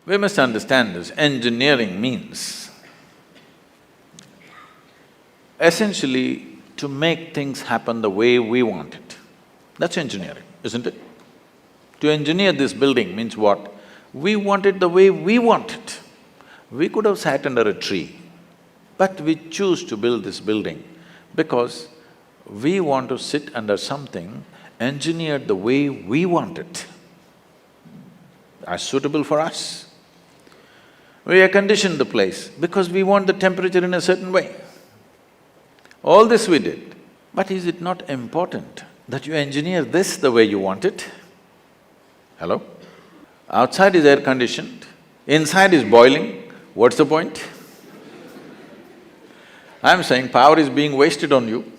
We must understand this, engineering means essentially to make things happen the way we want it. That's engineering, isn't it? To engineer this building means what? We want it the way we want it. We could have sat under a tree, but we choose to build this building because we want to sit under something engineered the way we want it, as suitable for us. We have conditioned the place because we want the temperature in a certain way. All this we did, but is it not important that you engineer this the way you want it? Hello? Outside is air-conditioned, inside is boiling, what's the point? I'm saying power is being wasted on you.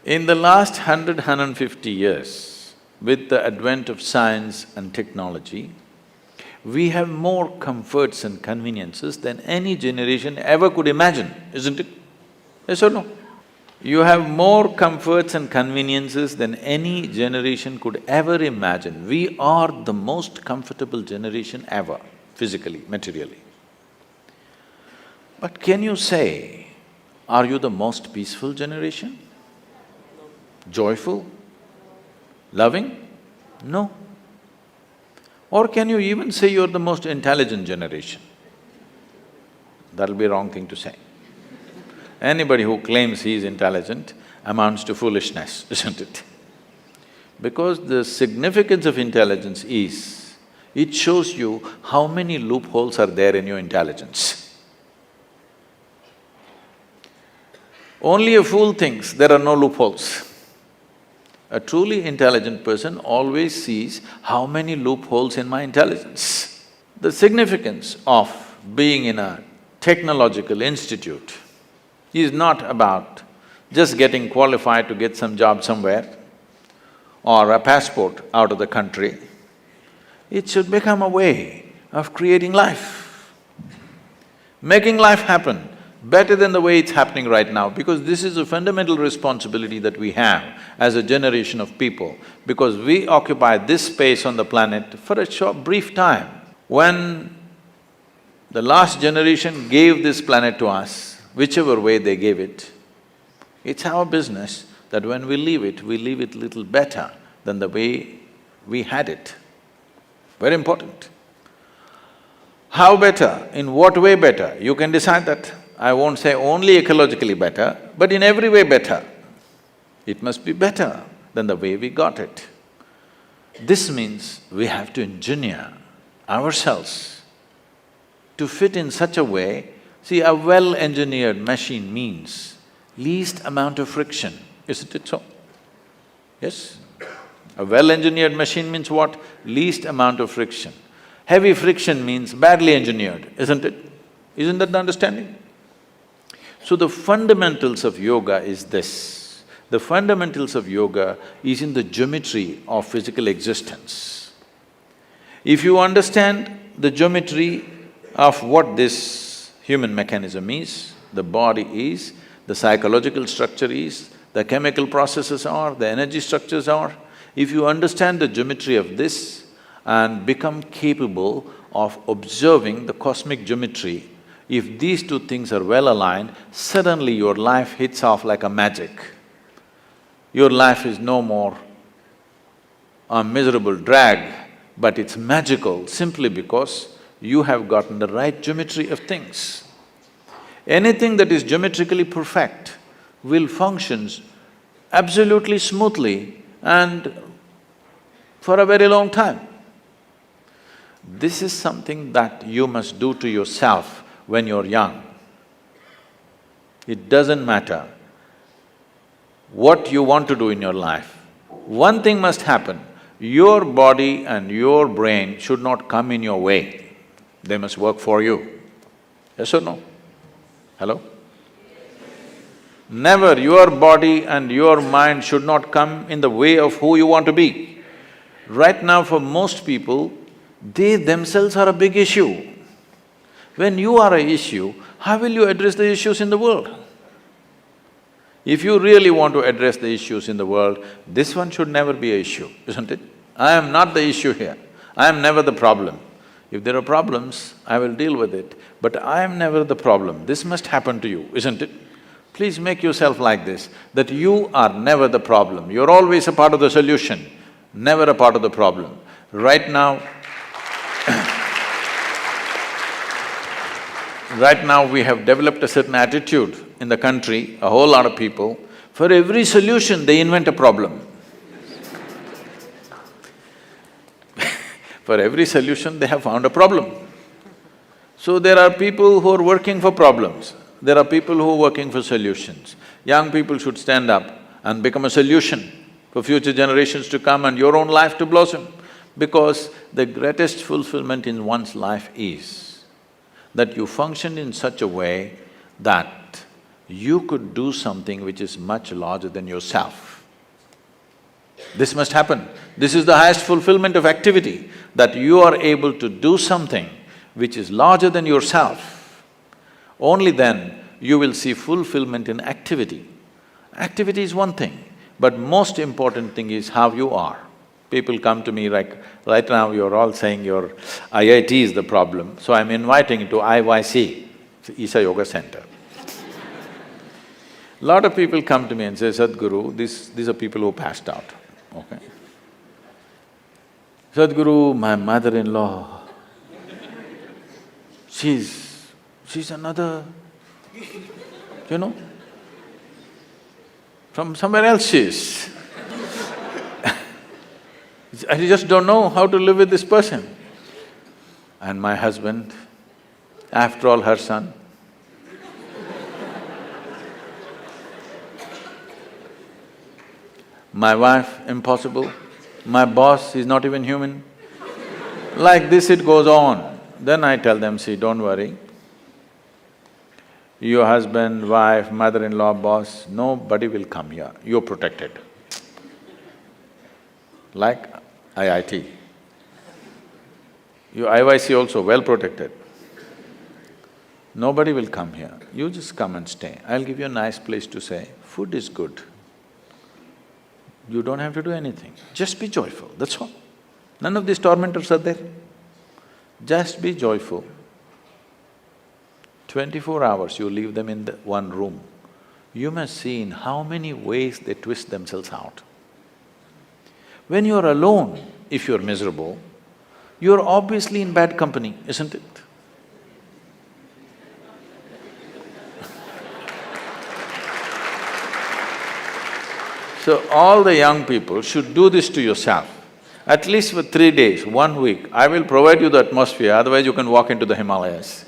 In the last 150 years, with the advent of science and technology, we have more comforts and conveniences than any generation ever could imagine, isn't it? Yes or no? You have more comforts and conveniences than any generation could ever imagine. We are the most comfortable generation ever, physically, materially. But can you say, are you the most peaceful generation? Joyful? Loving? No. Or can you even say you're the most intelligent generation? That'll be a wrong thing to say. Anybody who claims he is intelligent amounts to foolishness, isn't it? Because the significance of intelligence is, it shows you how many loopholes are there in your intelligence. Only a fool thinks there are no loopholes. A truly intelligent person always sees how many loopholes in my intelligence. The significance of being in a technological institute is not about just getting qualified to get some job somewhere or a passport out of the country. It should become a way of creating life, making life happen better than the way it's happening right now, because this is a fundamental responsibility that we have as a generation of people, because we occupy this space on the planet for a short, brief time. When the last generation gave this planet to us, whichever way they gave it, it's our business that when we leave it little better than the way we had it. Very important. How better? In what way better? You can decide that. I won't say only ecologically better, but in every way better. It must be better than the way we got it. This means we have to engineer ourselves to fit in such a way. See, a well-engineered machine means least amount of friction, isn't it so? Yes? A well-engineered machine means what? Least amount of friction. Heavy friction means badly engineered, isn't it? Isn't that the understanding? So the fundamentals of yoga is this. The fundamentals of yoga is in the geometry of physical existence. If you understand the geometry of what this human mechanism is, the body is, the psychological structure is, the chemical processes are, the energy structures are, if you understand the geometry of this and become capable of observing the cosmic geometry, if these two things are well aligned, suddenly your life hits off like a magic. Your life is no more a miserable drag, but it's magical simply because you have gotten the right geometry of things. Anything that is geometrically perfect will function absolutely smoothly and for a very long time. This is something that you must do to yourself when you're young. It doesn't matter what you want to do in your life. One thing must happen, your body and your brain should not come in your way. They must work for you. Yes or no? Hello? Never your body and your mind should not come in the way of who you want to be. Right now for most people, they themselves are a big issue. When you are an issue, how will you address the issues in the world? If you really want to address the issues in the world, this one should never be an issue, isn't it? I am not the issue here. I am never the problem. If there are problems, I will deal with it, but I am never the problem. This must happen to you, isn't it? Please make yourself like this, that you are never the problem. You're always a part of the solution, never a part of the problem. Right now, right now we have developed a certain attitude in the country, a whole lot of people, for every solution they invent a problem. For every solution they have found a problem. So there are people who are working for problems, there are people who are working for solutions. Young people should stand up and become a solution for future generations to come and your own life to blossom. Because the greatest fulfillment in one's life is that you function in such a way that you could do something which is much larger than yourself. This must happen. This is the highest fulfillment of activity, that you are able to do something which is larger than yourself. Only then you will see fulfillment in activity. Activity is one thing, but most important thing is how you are. People come to me like, right now you're all saying your IIT is the problem, so I'm inviting you to IYC, Isha Yoga Center. Lot of people come to me and say, Sadhguru, these are people who passed out, okay? Sadhguru, my mother-in-law, she's another, you know, from somewhere else she is. I just don't know how to live with this person. And my husband, after all, her son. My wife, impossible. My boss, he's not even human. Like this it goes on. Then I tell them, see, don't worry. Your husband, wife, mother-in-law, boss, nobody will come here, you're protected. Like IIT. Your IYC also well protected. Nobody will come here, you just come and stay. I'll give you a nice place to stay, food is good. You don't have to do anything, just be joyful, that's all. None of these tormentors are there. Just be joyful. 24 hours you leave them in the one room, you must see in how many ways they twist themselves out. When you're alone, if you're miserable, you're obviously in bad company, isn't it? So all the young people should do this to yourself. At least for 3 days, 1 week, I will provide you the atmosphere, otherwise you can walk into the Himalayas.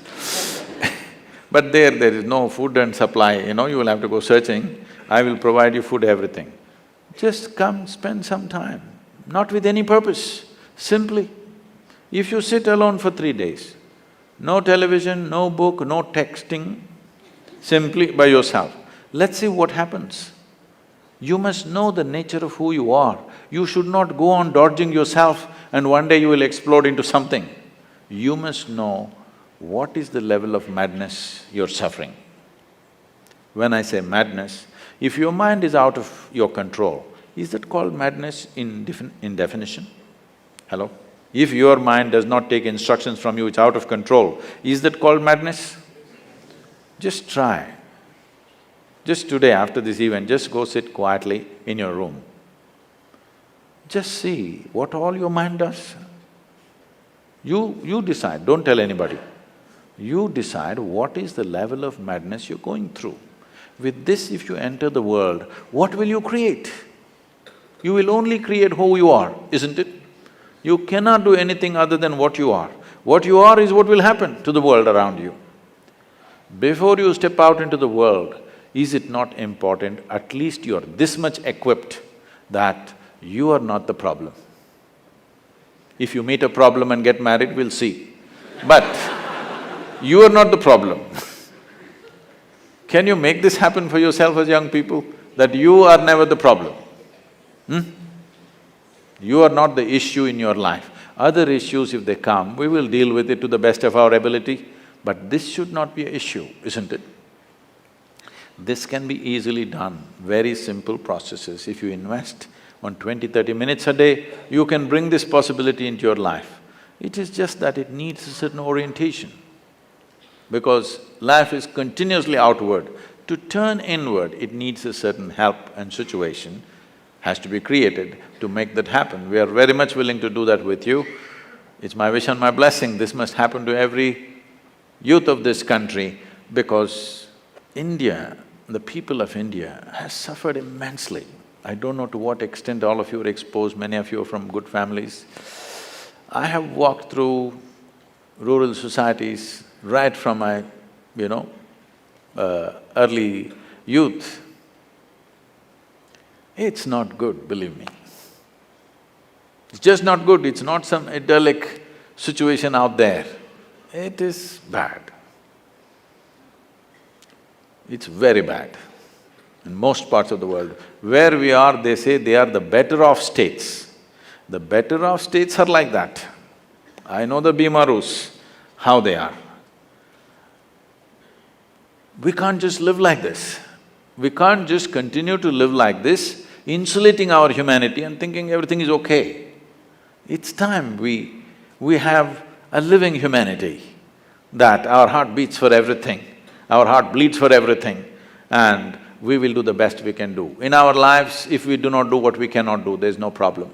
But there is no food and supply, you know, you will have to go searching. I will provide you food, everything. Just come, spend some time, not with any purpose, simply. If you sit alone for 3 days, no television, no book, no texting, simply by yourself, let's see what happens. You must know the nature of who you are. You should not go on dodging yourself and one day you will explode into something. You must know what is the level of madness you're suffering. When I say madness, if your mind is out of your control, is that called madness in definition? Hello? If your mind does not take instructions from you, it's out of control, is that called madness? Just try. Just today after this event, just go sit quietly in your room. Just see what all your mind does. You decide, don't tell anybody. You decide what is the level of madness you're going through. With this, if you enter the world, what will you create? You will only create who you are, isn't it? You cannot do anything other than what you are. What you are is what will happen to the world around you. Before you step out into the world, is it not important, at least you're this much equipped that you are not the problem. If you meet a problem and get married, we'll see. But you are not the problem. Can you make this happen for yourself as young people, that you are never the problem? You are not the issue in your life. Other issues, if they come, we will deal with it to the best of our ability, but this should not be an issue, isn't it? This can be easily done, very simple processes. If you invest on 20, 30 minutes a day, you can bring this possibility into your life. It is just that it needs a certain orientation. Because life is continuously outward. To turn inward, it needs a certain help and situation has to be created to make that happen. We are very much willing to do that with you. It's my wish and my blessing, this must happen to every youth of this country because India, the people of India has suffered immensely. I don't know to what extent all of you are exposed, many of you are from good families. I have walked through rural societies right from my, early youth. It's not good, believe me. It's just not good, it's not some idyllic situation out there. It is bad. It's very bad in most parts of the world. Where we are, they say they are the better off states. The better off states are like that. I know the Bimarus, how they are. We can't just live like this. We can't just continue to live like this, insulating our humanity and thinking everything is okay. It's time we have a living humanity, that our heart beats for everything, our heart bleeds for everything, and we will do the best we can do. In our lives, if we do not do what we cannot do, there's no problem.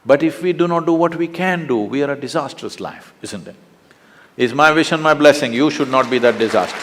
But if we do not do what we can do, we are a disastrous life, isn't it? It's my wish and my blessing, you should not be that disaster.